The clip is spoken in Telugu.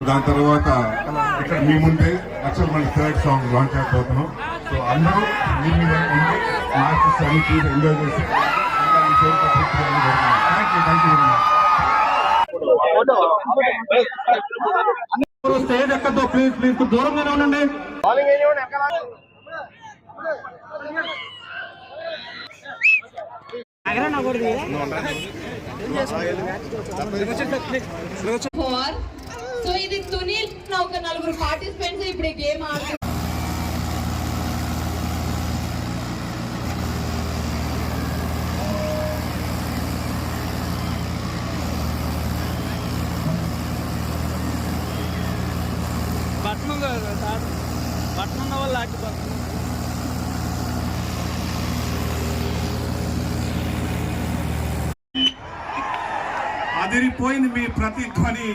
దాని తర్వాత ఇక్కడ మీ ముందే యాక్చువల్ మన థర్డ్ సాంగ్ లాంచ్ అయిపోతున్నాం. సో అందరూ మీ మీద ఉండి ఆర్టిస్ట్ అని చూసి ఎంజాయ్ చేసి స్టేజ్ ఎక్కద్దు ప్లీజ్ ప్లీజ్ దూరంగానే ఉండండి. సో ఇది సునీల్ ఒక నలుగురు పార్టిసిపెంట్స్ ఇప్పుడు ఈ గేమ్ ఆడుతున్నారు. బట్టన్ ఉన్న వాళ్ళు లాంటి బట్టన్ అదిరిపోయింది మీ ప్రతిధ్వని.